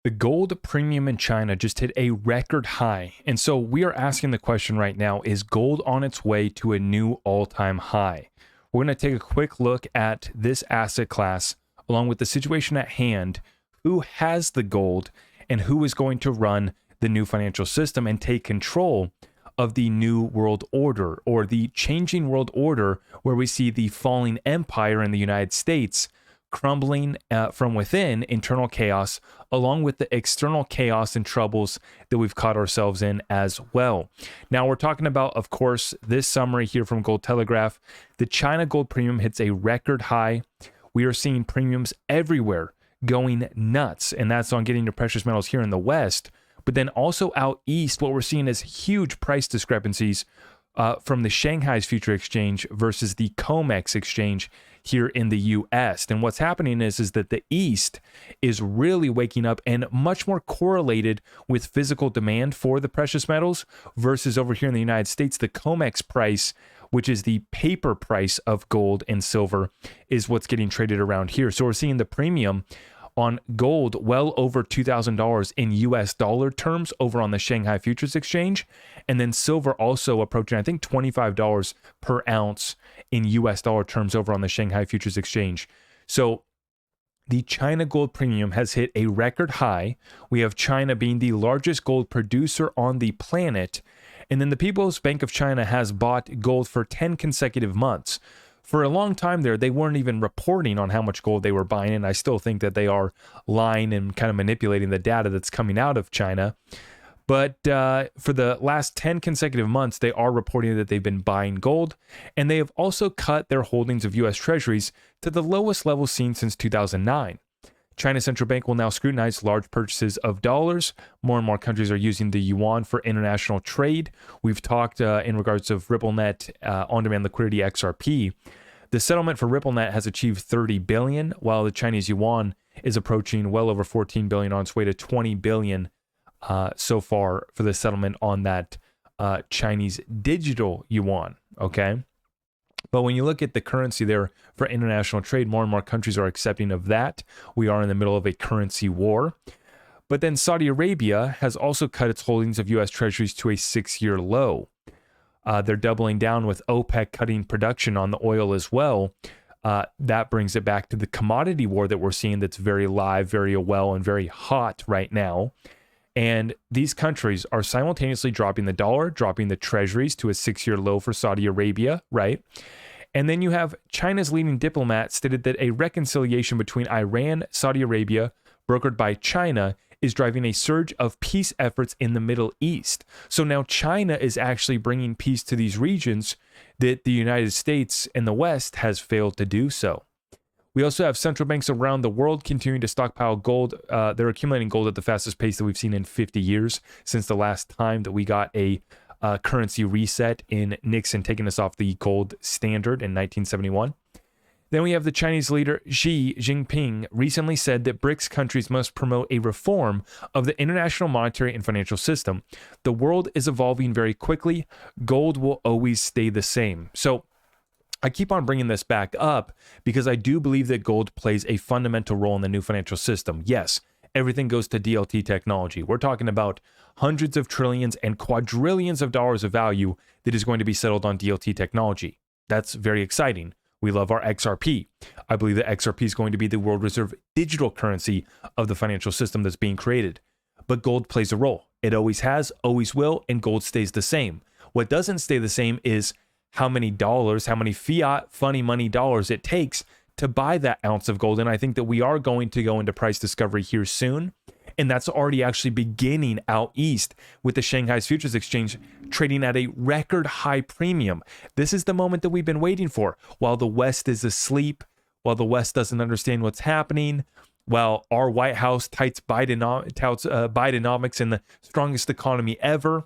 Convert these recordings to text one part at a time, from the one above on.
The gold premium in China just hit a record high. And so we are asking the question right now, is gold on its way to a new all-time high? We're going to take a quick look at this asset class along with the situation at hand, who has the gold, and who is going to run the new financial system and take control of the new world order, or the changing world order, where we see the falling empire in the United States crumbling from within, internal chaos, along with the external chaos and troubles that we've caught ourselves in as well. Now, we're talking about, of course, this summary here from Gold Telegraph. The China gold premium hits a record high. We are seeing premiums everywhere going nuts, and that's on getting your precious metals here in the West. But then also out east, what we're seeing is huge price discrepancies from the Shanghai's future exchange versus the COMEX exchange here in the US. And what's happening is that the East is really waking up and much more correlated with physical demand for the precious metals versus over here in the United States, the COMEX price, which is the paper price of gold and silver, is what's getting traded around here. So we're seeing the premium on gold well over $2,000 in US dollar terms over on the Shanghai Futures Exchange. And then silver also approaching, I think, $25 per ounce in US dollar terms over on the Shanghai Futures Exchange. So the China gold premium has hit a record high. We have China being the largest gold producer on the planet. And then the People's Bank of China has bought gold for 10 consecutive months. For a long time there, they weren't even reporting on how much gold they were buying, and I still think that they are lying and kind of manipulating the data that's coming out of China. But for the last 10 consecutive months, they are reporting that they've been buying gold, and they have also cut their holdings of U.S. Treasuries to the lowest level seen since 2009. China's central bank will now scrutinize large purchases of dollars. More and more countries are using the yuan for international trade. We've talked in regards of RippleNet on-demand liquidity XRP. The settlement for RippleNet has achieved 30 billion, while the Chinese yuan is approaching well over 14 billion, on its way to 20 billion so far for the settlement on that Chinese digital yuan. Okay. But when you look at the currency there for international trade, more and more countries are accepting of that. We are in the middle of a currency war. But then Saudi Arabia has also cut its holdings of U.S. Treasuries to a 6-year low. They're doubling down with OPEC cutting production on the oil as well. That brings it back to the commodity war that we're seeing, that's very live, very well, and very hot right now. And these countries are simultaneously dropping the dollar, dropping the treasuries to a 6-year low for Saudi Arabia, right? And then you have China's leading diplomat stated that a reconciliation between Iran, Saudi Arabia, brokered by China, is driving a surge of peace efforts in the Middle East. So now China is actually bringing peace to these regions that the United States and the West has failed to do so. We also have central banks around the world continuing to stockpile gold. They're accumulating gold at the fastest pace that we've seen in 50 years since the last time that we got a currency reset in Nixon taking us off the gold standard in 1971. Then we have the Chinese leader Xi Jinping recently said that BRICS countries must promote a reform of the international monetary and financial system. The world is evolving very quickly. Gold will always stay the same. So I keep on bringing this back up because I do believe that gold plays a fundamental role in the new financial system. Yes, everything goes to DLT technology. We're talking about hundreds of trillions and quadrillions of dollars of value that is going to be settled on DLT technology. That's very exciting. We love our XRP. I believe that XRP is going to be the world reserve digital currency of the financial system that's being created. But gold plays a role. It always has, always will, and gold stays the same. What doesn't stay the same is how many dollars, how many fiat funny money dollars it takes to buy that ounce of gold. And I think that we are going to go into price discovery here soon. And that's already actually beginning out east with the Shanghai's Futures Exchange trading at a record high premium. This is the moment that we've been waiting for. While the West is asleep, while the West doesn't understand what's happening, while our White House touts Bidenomics and the strongest economy ever,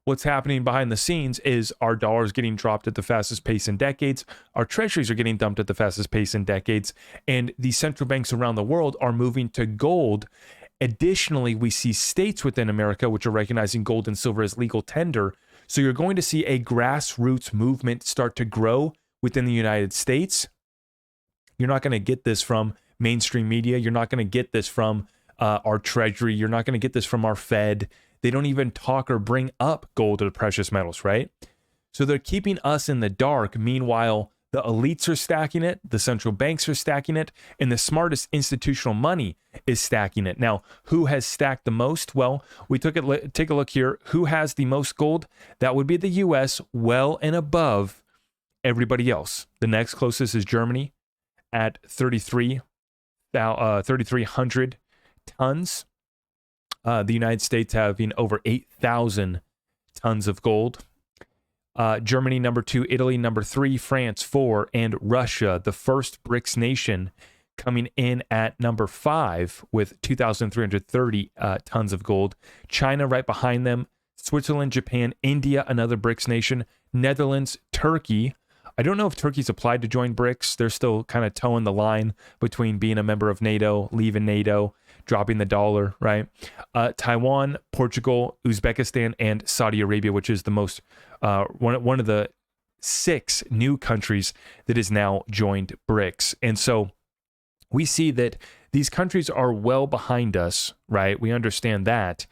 what's happening behind the scenes is our dollar is getting dropped at the fastest pace in decades. Our treasuries are getting dumped at the fastest pace in decades. And the central banks around the world are moving to gold. Additionally, we see states within America which are recognizing gold and silver as legal tender. So you're going to see a grassroots movement start to grow within the United States. You're not going to get this from mainstream media. You're not going to get this from our treasury. You're not going to get this from our Fed. They don't even talk or bring up gold or the precious metals, right? So they're keeping us in the dark. Meanwhile, the elites are stacking it, the central banks are stacking it, and the smartest institutional money is stacking it. Now, who has stacked the most? Well, we take a look here. Who has the most gold? That would be the US, well and above everybody else. The next closest is Germany at 3,300 tons. The United States having over 8,000 tons of gold. Germany number 2, Italy number 3, France 4, and Russia, the first BRICS nation, coming in at number 5 with 2,330 tons of gold. China right behind them, Switzerland, Japan, India, another BRICS nation, Netherlands, Turkey. I don't know if Turkey's applied to join BRICS. They're still kind of towing the line between being a member of NATO, leaving NATO, dropping the dollar, right? Taiwan, Portugal, Uzbekistan, and Saudi Arabia, which is the most one of the 6 new countries that has now joined BRICS. And so we see that these countries are well behind us, right? We understand that.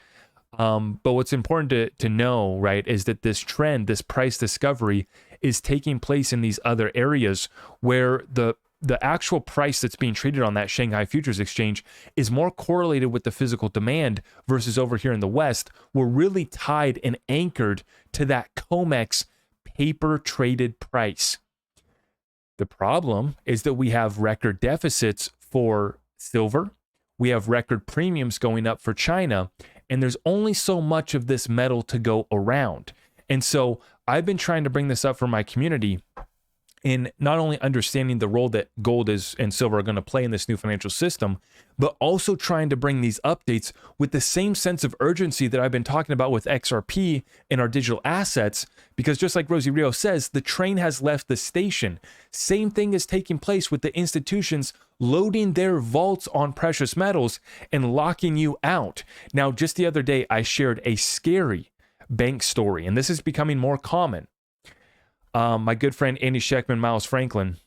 But what's important to know, right, is that this trend, this price discovery, is taking place in these other areas where the actual price that's being traded on that Shanghai Futures Exchange is more correlated with the physical demand versus over here in the West. We're really tied and anchored to that COMEX paper traded price. The problem is that we have record deficits for silver. We have record premiums going up for China, and there's only so much of this metal to go around. And so I've been trying to bring this up for my community in not only understanding the role that gold is and silver are going to play in this new financial system, but also trying to bring these updates with the same sense of urgency that I've been talking about with XRP and our digital assets, because just like Rosie Rio says, the train has left the station. Same thing is taking place with the institutions loading their vaults on precious metals and locking you out. Now, just the other day, I shared a scary bank story, and this is becoming more common. My good friend Andy Sheckman, Miles Franklin,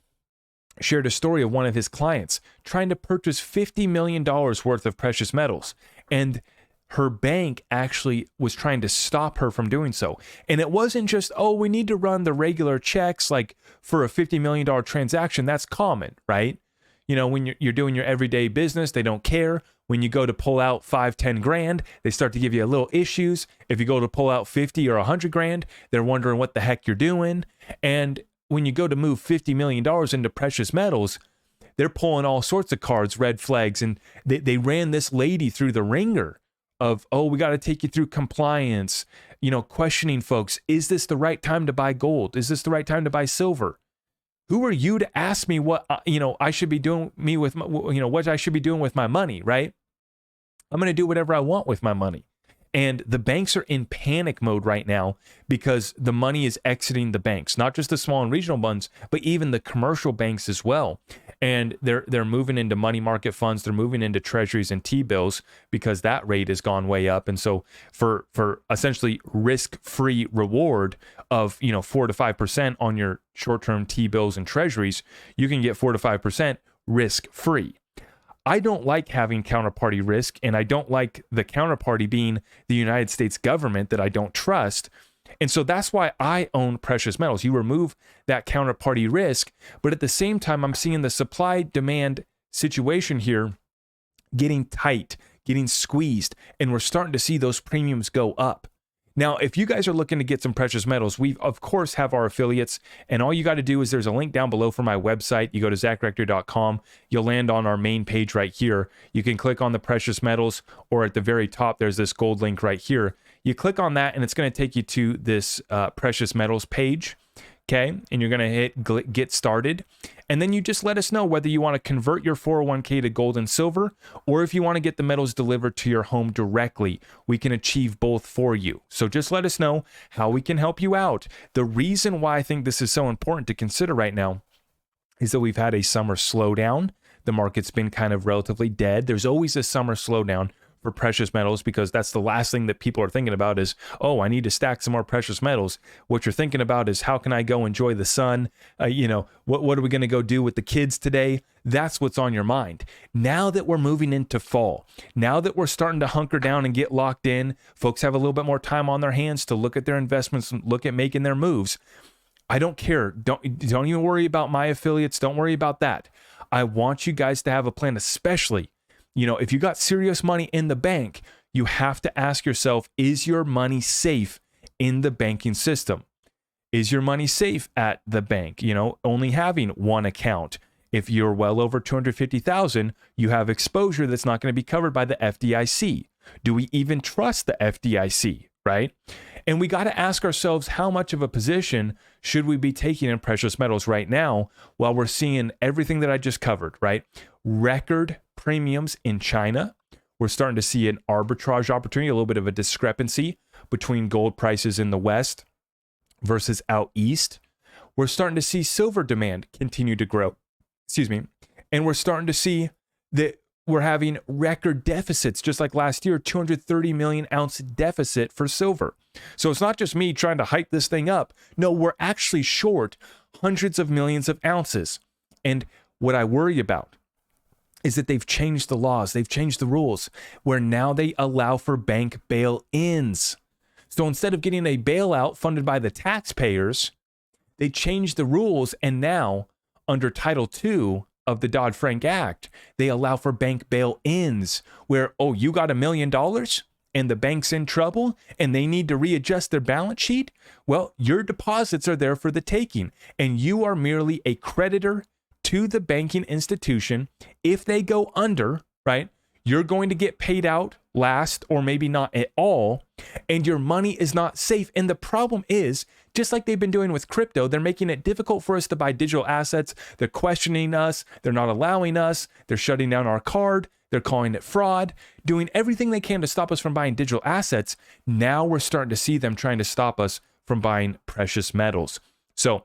shared a story of one of his clients trying to purchase $50 million worth of precious metals. And her bank actually was trying to stop her from doing so. And it wasn't just, oh, we need to run the regular checks like for a $50 million transaction. That's common, right? You know, when you're doing your everyday business, they don't care. When you go to pull out 5-10 grand, they start to give you a little issues. If you go to pull out 50 or 100 grand, they're wondering what the heck you're doing. And when you go to move $50 million into precious metals, they're pulling all sorts of cards, red flags. And they ran this lady through the ringer of, oh, we got to take you through compliance, you know, questioning folks. Is this the right time to buy gold? Is this the right time to buy silver? Who are you to ask me what, I should be doing what I should be doing with my money, right? I'm going to do whatever I want with my money. And the banks are in panic mode right now because the money is exiting the banks, not just the small and regional ones, but even the commercial banks as well. And they're moving into money market funds. They're moving into treasuries and T-bills because that rate has gone way up. And so for essentially risk-free reward of 4 to 5% on your short-term T-bills and treasuries, you can get 4 to 5% risk-free. I don't like having counterparty risk, and I don't like the counterparty being the United States government that I don't trust. And so that's why I own precious metals. You remove that counterparty risk, but at the same time, I'm seeing the supply-demand situation here getting tight, getting squeezed, and we're starting to see those premiums go up. Now, if you guys are looking to get some precious metals, we, of course, have our affiliates, and all you got to do is there's a link down below for my website. You go to zachrector.com. You'll land on our main page right here. You can click on the precious metals, or at the very top, there's this gold link right here. You click on that, and it's going to take you to this precious metals page, okay? And you're going to hit get started. And then you just let us know whether you want to convert your 401k to gold and silver, or if you want to get the metals delivered to your home directly. We can achieve both for you. So just let us know how we can help you out. The reason why I think this is so important to consider right now is that we've had a summer slowdown. The market's been kind of relatively dead. There's always a summer slowdown for precious metals, because that's the last thing that people are thinking about is, oh, I need to stack some more precious metals. What you're thinking about is, how can I go enjoy the sun? What are we going to go do with the kids today? That's what's on your mind. Now that we're moving into fall, now that we're starting to hunker down and get locked in, folks have a little bit more time on their hands to look at their investments and look at making their moves. I don't care. Don't even worry about my affiliates. Don't worry about that. I want you guys to have a plan, especially, if you got serious money in the bank, you have to ask yourself, is your money safe in the banking system? Is your money safe at the bank? Only having one account. If you're well over 250,000, you have exposure that's not going to be covered by the FDIC. Do we even trust the FDIC, right? And we got to ask ourselves, how much of a position should we be taking in precious metals right now while we're seeing everything that I just covered, right? Record premiums in China. We're starting to see an arbitrage opportunity, a little bit of a discrepancy between gold prices in the West versus out East. We're starting to see silver demand continue to grow. And we're starting to see that we're having record deficits, just like last year, 230 million ounce deficit for silver. So it's not just me trying to hype this thing up. No, we're actually short hundreds of millions of ounces. And what I worry about is that they've changed the laws. They've changed the rules where now they allow for bank bail-ins. So instead of getting a bailout funded by the taxpayers, they changed the rules, and now under Title II of the Dodd-Frank Act, they allow for bank bail-ins where, you got $1 million and the bank's in trouble and they need to readjust their balance sheet. Well, your deposits are there for the taking, and you are merely a creditor to the banking institution. If they go under, right, you're going to get paid out last, or maybe not at all, and your money is not safe. And the problem is, just like they've been doing with crypto, they're making it difficult for us to buy digital assets. They're questioning us. They're not allowing us. They're shutting down our card. They're calling it fraud, doing everything they can to stop us from buying digital assets. Now we're starting to see them trying to stop us from buying precious metals. So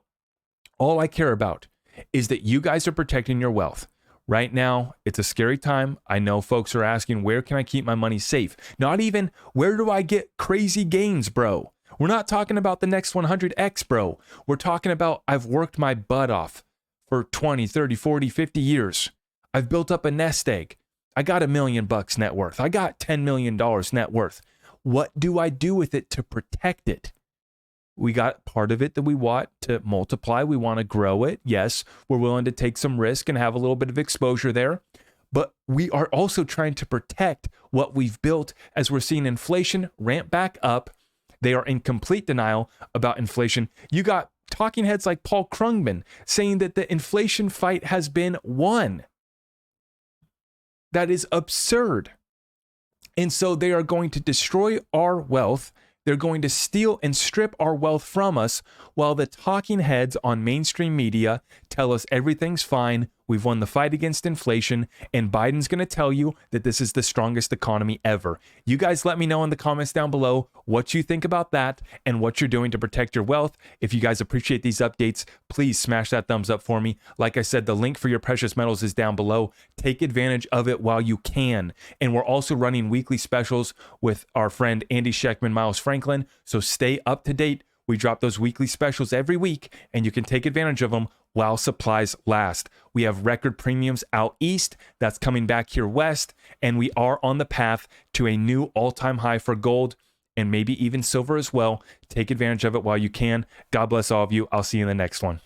all I care about is that you guys are protecting your wealth. Right now, it's a scary time. I know folks are asking, where can I keep my money safe? Not even, where do I get crazy gains, bro? We're not talking about the next 100x, bro. We're talking about, I've worked my butt off for 20, 30, 40, 50 years. I've built up a nest egg. I got $1 million net worth. I got $10 million net worth. What do I do with it to protect it? We got part of it that we want to multiply. We want to grow it. Yes, we're willing to take some risk and have a little bit of exposure there. But we are also trying to protect what we've built as we're seeing inflation ramp back up. They are in complete denial about inflation. You got talking heads like Paul Krugman saying that the inflation fight has been won. That is absurd. And so they are going to destroy our wealth. They're going to steal and strip our wealth from us, while the talking heads on mainstream media tell us everything's fine. We've won the fight against inflation, and Biden's going to tell you that this is the strongest economy ever. You guys let me know in the comments down below what you think about that and what you're doing to protect your wealth. If you guys appreciate these updates, please smash that thumbs up for me. Like I said, the link for your precious metals is down below. Take advantage of it while you can. And we're also running weekly specials with our friend Andy Sheckman, Miles Franklin. So stay up to date. We drop those weekly specials every week, and you can take advantage of them while supplies last. We have record premiums out east that's coming back here west, and we are on the path to a new all-time high for gold and maybe even silver as well. Take advantage of it while you can. God bless all of you. I'll see you in the next one.